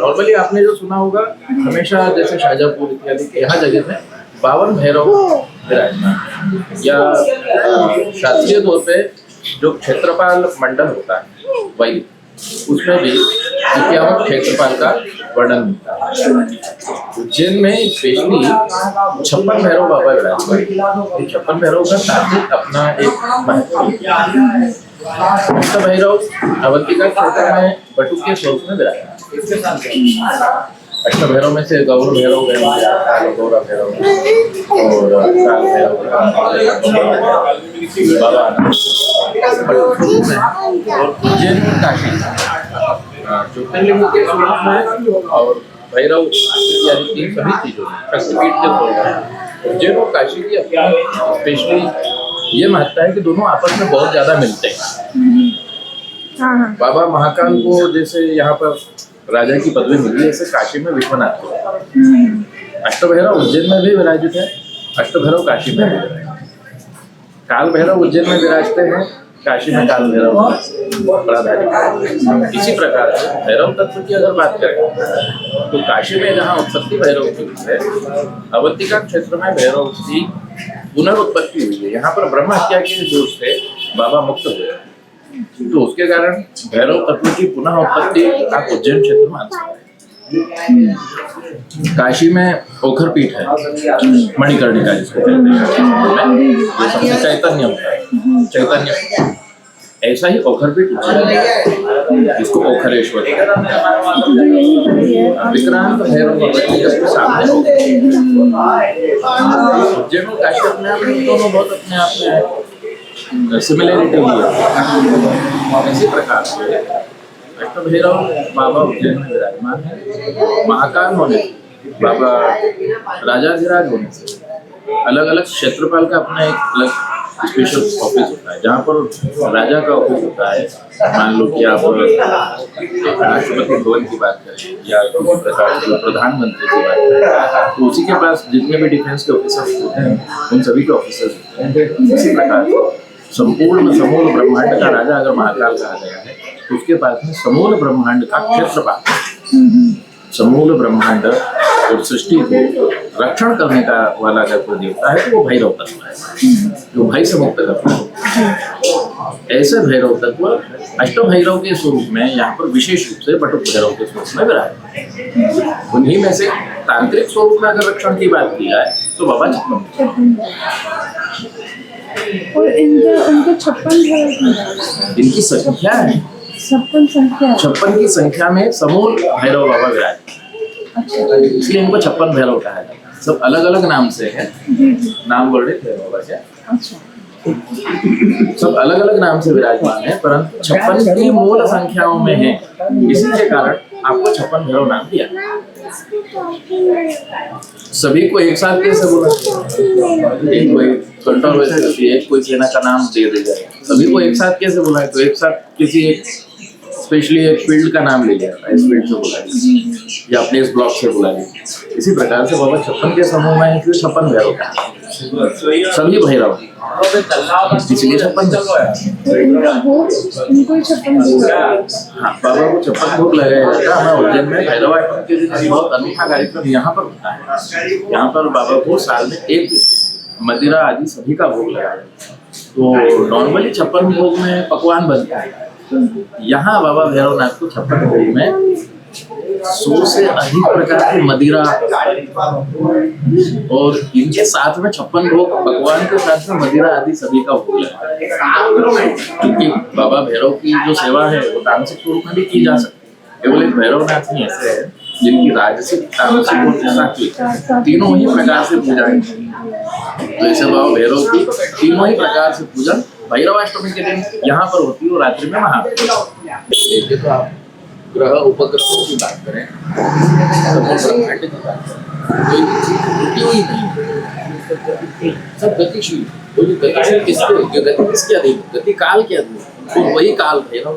Normally आपने जो सुना होगा हमेशा, जैसे शाहजहाँपुर इत्यादि के यहाँ जगह में 52 भैरव विराजमान, या शास्त्रीय तौर पे जो क्षेत्रपाल मंडल होता है वही, उसमें भी 51 क्षेत्रपाल का वर्णन मिलता है। उज्जैन में स्पेशली 56 भैरव बाबा विराजमान। 56 भैरव का तात्विक अपना एक महत्व। अष्टभैरव अवंतिका क्षेत्र में बटुक के स्वरूप में विराजमान। अष्टभैरव में से गौर भैरव गौरा भैरव और काल भैरव बाबा और उज्जैन काशी ज्योतिर्लिंग के स्वरूप में और भैरव इत्यादि इन सभी चीजों में शक्तिपीठ के स्वरूप में उज्जैन और काशी की अपनी स्पेशली ये महत्ता है कि दोनों आपस में बहुत ज्यादा मिलते हैं। बाबा महाकाल को जैसे यहाँ पर राजा की पदवी मिली, ऐसे काशी में विश्वनाथ को। अष्टभैरव उज्जैन में भी विराजित है, अष्टभैरव काशी में भी विराजित है। काल भैरव उज्जैन में विराजते हैं, काशी में काल भैरव बड़ा। इसी प्रकार से भैरव तत्व की अगर बात करें तो काशी में जहाँ उत्पत्ति भैरव की है, अवंतिका क्षेत्र में भैरव की पुनरुत्पत्ति हुई है। यहाँ पर ब्रह्म हत्या के दोष से बाबा मुक्त हुए, तो उसके कारण भैरव तत्व की पुनः उत्पत्ति आप उज्जैन क्षेत्र में काशी में ओखर पीठ है, मणिकर्णिका जिसको कहते हैं, जो सबसे चैतन्य होता है, चैतन्य। ऐसा ही ओखर पीठ जिसको ओखरेश्वर विक्रांत भैरव के सामने उज्जैन और काशी अपने आप में दोनों बहुत अपने आप में सिमिलरिटी है। इसी प्रकार से अष्टभैरव बाबा उज्जैन में विराजमान है। महाकाल होने, बाबा राजाधिराज होने से अलग अलग क्षेत्रपाल का अपना एक अलग स्पेशल ऑफिस होता है। जहाँ पर राजा का ऑफिस होता है, मान लो कि आप राष्ट्रपति भवन की बात करें या किसी प्रकार से प्रधानमंत्री की बात करें, तो उसी के पास जितने भी डिफेंस के ऑफिसर्स होते हैं उन सभी के ऑफिसर्स होते हैं। इसी प्रकार संपूर्ण समूल ब्रह्मांड का राजा अगर महाकाल कहा गया है, तो उसके पास में समूल ब्रह्मांड का क्षेत्रपाल, समूल ब्रह्मांड और सृष्टि को रक्षण करने का वाला अगर कोई देवता है तो वो भैरव तत्व है, जो भय से मुक्त करता है। ऐसे भैरव तत्व अष्टभैरव के स्वरूप में यहाँ पर विशेष रूप से बटुक भैरव के स्वरूप में विराजमान। उन्हीं में से तांत्रिक स्वरूप में अगर रक्षण की बात की जाए तो बाबा छप्पन। और उनके 56 भैरव, इनकी संख्या है 56 की संख्या में समूल भैरव बाबा विराज, इसलिए इनको 56 भैरव कहा जाता है। सब अलग अलग नाम से है, नाम वर्णित है बाबा के, सब अलग अलग नाम से विराजमान है, परंतु 56 की मूल संख्याओं में है। इसी के कारण आपको 56 भैरव नाम दिया। सभी को एक साथ कैसे बोला, एक कोई कंट्रोवर्सी होती है, कोई सेना का नाम दे दिया, सभी को एक साथ कैसे बुलाए, तो एक साथ किसी एक स्पेशली एक फील्ड का नाम ले लिया, इस फील्ड से बुला लिया या अपने इस ब्लॉक से बुला लिया। इसी प्रकार से बाबा 56 के समूह में है, 56 भैरव का, सभी भैरव, इसलिए 56। हाँ, बाबा को 56 भोग लगाया जाता है। हमारे उज्जैन में भैरवाष्टमी के दिन बहुत अनूठा कार्यक्रम यहाँ पर होता है। यहाँ पर बाबा को साल में एक दिन मदिरा आदि सभी का भोग लगाया जाता है। तो नॉर्मली 56 भोग में पकवान बनता है, यहाँ बाबा भैरवनाथ को 56 भोग में 100 से अधिक प्रकार की मदिरा और इनके साथ में 56 भोग, भगवान के साथ में मदिरा आदि सभी का भोग है। क्योंकि बाबा भैरव की जो सेवा है वो तामसिक स्वरूप में भी की जा सकती है। केवल एक भैरवनाथ ही ऐसे है जिनकी राजसिक, तामसिक और सात्विक तीनों ही प्रकार से पूजा है। तो ऐसे बाबा भैरव की तीनों ही प्रकार से पूजन भैरवाष्टमी के दिन यहाँ पर होती है और रात्रि में वहाँ। देखिए तो आप ग्रह उपग्रहों की बात करें, ब्रह्मांड की बात करें, कोई नहीं, सब गतिशील। तो जो गतिशील किसके, जो गति किसके अधीन, गति काल के अधीन, तो वही काल भैरव।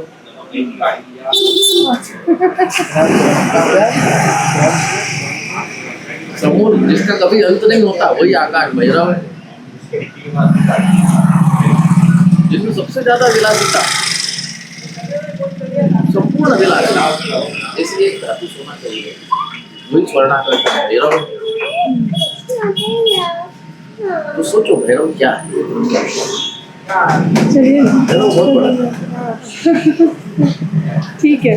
समूल जिसका कभी अंत नहीं होता वही आकाश भैरव है, जिसमें सबसे ज्यादा विलासिता, संपूर्ण पूर्ण अभिलाष इसलिए एक धातु सोना चाहिए, वही स्वर्णाकर है भैरव। तो सोचो भैरव क्या है? चलिए भैरव बहुत बड़ा है। ठीक है।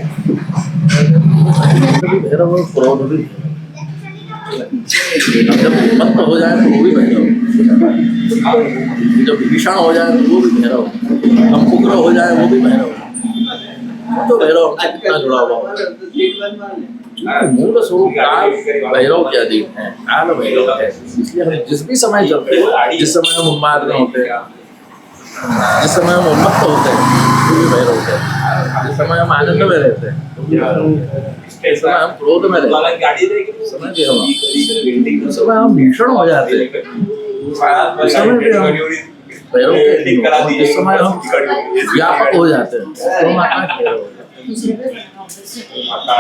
कभी भैरव और क्रोध भी, जब मत्त हो जाए तो वो भी भैरव, जब भीषण हो जाए तो वो भी भैरव, हम उग्र हो जाए वो भी भैरव। तो भैरव हमसे कितना जुड़ा हुआ है। मूल स्वरूप काल भैरव के अधीन है, काल भैरव है। इसलिए हम जिस भी समय चलते हैं, जिस समय हम उन्माद में होते हैं, जिस समय हम उन्मत्त होते हैं वो भी भैरव है। जिस समय हम आनंद में रहते हैं वो भी भैरव है। जिस समय हम क्रोध में रहते हैं उस समय भी हम, उस समय हम भीषण हो जाते हैं उस समय भी हम भैरव के अधीन होते हैं। जिस समय हम व्यापक हो जाते हैं तो हम आकाश भैरव होते हैं।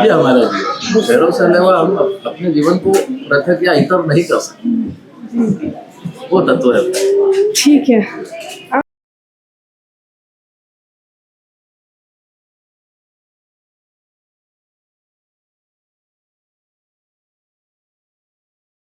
ये हमारा जीवन, भैरव से अलावा हम अपने जीवन को पृथक या इतर नहीं कर सकते। वो तत्व है। ठीक है।